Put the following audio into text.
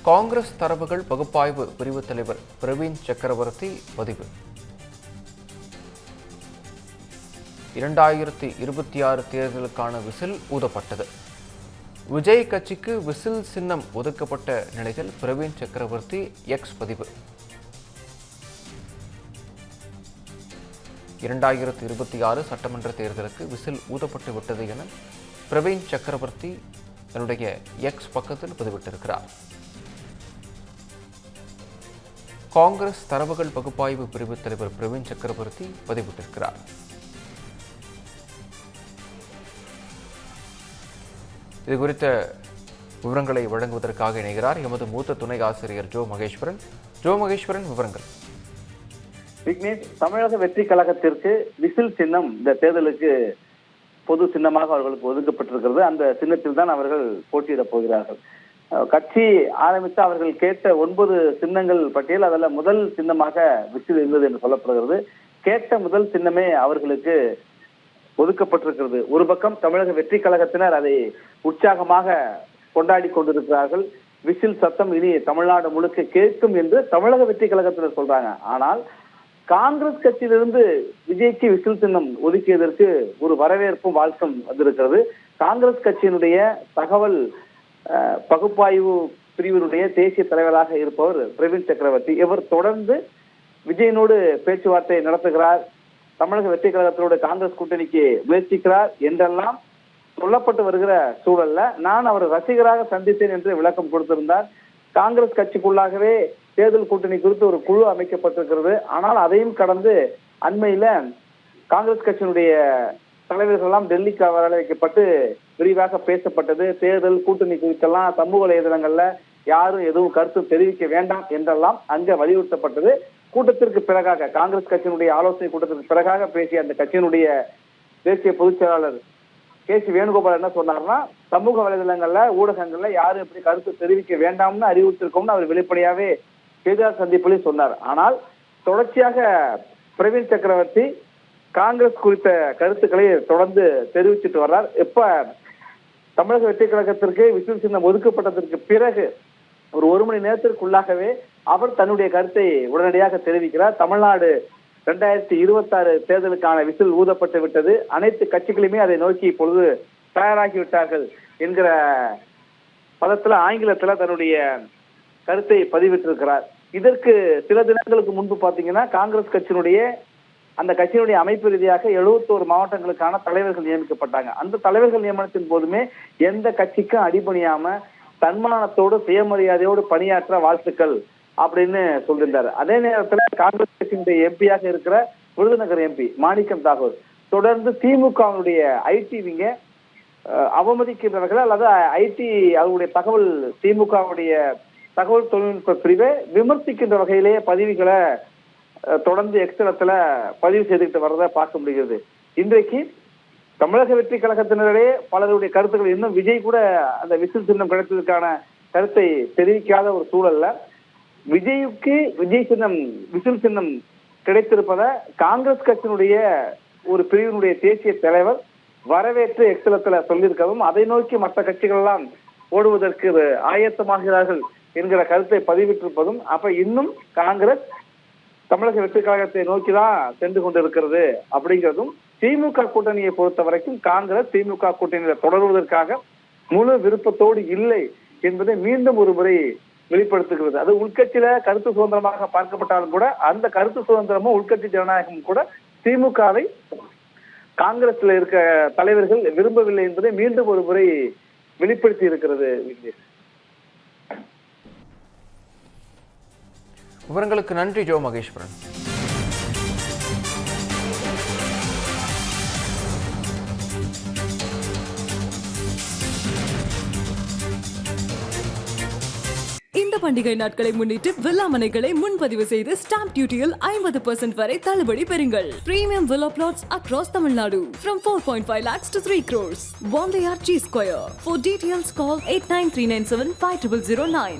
காங்கிரஸ் தரவுகள் பகுப்பாய்வு பிரிவு தலைவர் பிரவீன் சக்கரவர்த்தி பதிவு. 2026 தேர்தலுக்கான விசில் ஊதப்பட்டது. விஜய் கட்சிக்கு விசில் சின்னம் ஒதுக்கப்பட்ட நிலையில் பிரவீன் சக்கரவர்த்தி எக்ஸ் பதிவு. 2026 சட்டமன்ற தேர்தலுக்கு விசில் ஊதப்பட்டு விட்டது என பிரவீன் சக்கரவர்த்தி தன்னுடைய எக்ஸ் பக்கத்தில் பதிவிட்டிருக்கிறார். காங்கிரஸ் தரவுகள் பகுப்பாய்வு பிரிவு தலைவர் பிரவீன் சக்கரவர்த்தி பதிவிட்டிருக்கிறார். இதுகுறித்த விவரங்களை வழங்குவதற்காக இணைகிறார் எமது மூத்த துணை ஆசிரியர் ஜோ மகேஸ்வரன். விவரங்கள். விக்னேஷ், தமிழக வெற்றி கழகத்திற்கு விசில் சின்னம் இந்த தேர்தலுக்கு பொது சின்னமாக அவர்களுக்கு ஒதுக்கப்பட்டிருக்கிறது. அந்த சின்னத்தில் தான் அவர்கள் போட்டியிடப் போகிறார்கள். கட்சி ஆரம்பித்து அவர்கள் கேட்ட 9 சின்னங்கள் பட்டியல் அதில் முதல் சின்னமாக விசில் இருந்தது என்று சொல்லப்படுகிறது. கேட்ட முதல் சின்னமே அவர்களுக்கு ஒதுக்கப்பட்டிருக்கிறது. ஒரு பக்கம் தமிழக வெற்றி கழகத்தினர் அதை உற்சாகமாக கொண்டாடி கொண்டிருக்கிறார்கள். விசில் சத்தம் இனி தமிழ்நாடு முழுக்க கேட்கும் என்று தமிழக வெற்றி கழகத்தினர் சொல்றாங்க. ஆனால் காங்கிரஸ் கட்சியிலிருந்து விஜய்க்கு விசில் சின்னம் ஒதுக்கியதற்கு ஒரு வரவேற்பும் வாழ்த்தும் வந்திருக்கிறது. காங்கிரஸ் கட்சியினுடைய தகவல் பகுப்பாய்வு பிரிவினுடைய தேசிய தலைவராக இருப்பவர் பிரவீன் சக்கரவர்த்தி. இவர் தொடர்ந்து விஜயனோடு பேச்சுவார்த்தை நடத்துகிறார், தமிழக வெற்றி கழகத்தோடு காங்கிரஸ் கூட்டணிக்கு முயற்சிக்கிறார் என்றெல்லாம் சொல்லப்பட்டு வருகிற சூழல்ல நான் அவர் ரசிகராக சந்தித்தேன் என்று விளக்கம் கொடுத்திருந்தார். காங்கிரஸ் கட்சிக்குள்ளாகவே தேர்தல் கூட்டணி குறித்து ஒரு குழு அமைக்கப்பட்டிருக்கிறது. ஆனால் அதையும் கடந்து அண்மையில காங்கிரஸ் கட்சியினுடைய தலைவர்கள் எல்லாம் டெல்லிக்கு வரவழைக்கப்பட்டு விரிவாக பேசப்பட்டது. தேர்தல் கூட்டணி குறித்தெல்லாம் சமூக வலைதளங்கள்ல யாரும் எதுவும் கருத்து தெரிவிக்க வேண்டாம் என்றெல்லாம் அங்க வலியுறுத்தப்பட்டது. கூட்டத்திற்கு பிறகாக காங்கிரஸ் கட்சியினுடைய ஆலோசனை கூட்டத்திற்கு பிறகாக பேசிய அந்த கட்சியினுடைய தேசிய பொதுச் செயலாளர் கே.சி. வேணுகோபால் என்ன சொன்னார்னா, சமூக வலைதளங்கள்ல ஊடகங்கள்ல யாரும் எப்படி கருத்து தெரிவிக்க வேண்டாம்னு அறிவுறுத்திருக்கோம்னு அவர் வெளிப்படையாவே செய்தியாளர் சந்திப்பில் சொன்னார். ஆனால் தொடர்ச்சியாக பிரவீன் சக்கரவர்த்தி காங்கிரஸ் குறித்த கருத்துக்களை தொடர்ந்து தெரிவிச்சுட்டு வர்றார். எப்ப தமிழக வெற்றி கழகத்திற்கு விசில் சின்னம் ஒதுக்கப்பட்டதற்கு பிறகு ஒரு மணி நேரத்திற்குள்ளாகவே அவர் தன்னுடைய கருத்தை உடனடியாக தெரிவிக்கிறார். தமிழ்நாடு 2026 தேர்தலுக்கான விசில் ஊதப்பட்டு விட்டது, அனைத்து கட்சிகளுமே அதை நோக்கி இப்பொழுது தயாராகி விட்டார்கள் என்கிற பதத்துல ஆங்கிலத்துல தன்னுடைய கருத்தை பதிவிட்டிருக்கிறார். இதற்கு சில தினங்களுக்கு முன்பு பாத்தீங்கன்னா காங்கிரஸ் கட்சியினுடைய அந்த கட்சியினுடைய அமைப்பு ரீதியாக 71 மாவட்டங்களுக்கான தலைவர்கள் நியமிக்கப்பட்டாங்க. அந்த தலைவர்கள் நியமனத்தின் போதுமே எந்த கட்சிக்கும் அடிபணியாம தன்மானத்தோடு சுயமரியாதையோடு பணியாற்ற வாழ்த்துக்கள் அப்படின்னு சொல்லியிருந்தாரு. அதே நேரத்துல காங்கிரஸ் கட்சியினுடைய எம்பியாக இருக்கிற விருதுநகர் எம்பி மாணிக்கம் தாகூர் தொடர்ந்து திமுகவுடைய ஐடிவிங்க அவமதிக்கின்றவர்கள் அல்லது ஐடி அவருடைய தகவல் திமுகவுடைய தகவல் தொழில்நுட்ப பிரிவை விமர்சிக்கின்ற வகையிலேயே பதிவுகளை தொடர்ந்து எக்ஸ்தலத்துல பதிவு செய்துகிட்டு வர்றதை பார்க்க முடிகிறது. இன்றைக்கு தமிழக வெற்றி கழகத்தினரிடையே பலருடைய கருத்துக்கள் இன்னும் விஜய் கூட அந்த விசில் சின்னம் கிடைத்ததற்கான கருத்தை தெரிவிக்காத ஒரு சூழல்ல விஜய்க்கு விசில் சின்னம் கிடைத்திருப்பதை காங்கிரஸ் கட்சியினுடைய ஒரு பிரிவினுடைய தேசிய தலைவர் வரவேற்று எக்ஸலத்துல சொல்லியிருக்கவும் அதை நோக்கி மற்ற கட்சிகள் எல்லாம் ஓடுவதற்கு ஆயத்தமாகிறார்கள் என்கிற கருத்தை பதிவிட்டிருப்பதும் அப்ப இன்னும் காங்கிரஸ் தமிழக வெற்றி கழகத்தை நோக்கிதான் சென்று கொண்டிருக்கிறது அப்படிங்கிறதும் திமுக கூட்டணியை பொறுத்த வரைக்கும் காங்கிரஸ் திமுக கூட்டணியில தொடர்வதற்காக முழு விருப்பத்தோடு இல்லை என்பதை மீண்டும் ஒரு முறை வெளிப்படுத்துகிறது. அது உள்கட்சியில கருத்து சுதந்திரமாக பார்க்கப்பட்டாலும் கூட அந்த கருத்து சுதந்திரமும் உள்கட்சி ஜனநாயகமும் கூட திமுகவை காங்கிரஸ்ல இருக்க தலைவர்கள் விரும்பவில்லை என்பதை மீண்டும் ஒரு முறை வெளிப்படுத்தி இருக்கிறது. விவரங்களுக்கு நன்றி ஜோ மகேஸ்வரன். இந்த பண்டிகை நாட்களை முன்னிட்டு வில்லா மனைகளை முன்பதிவு செய்து ஸ்டாம்ப் டியூட்டியில் 50% வரை தள்ளுபடி பெறுங்கள். Premium villa plots across Tamil Nadu from 4.5 lakhs to 3 crores. One layer G Square. For details call 8939750009.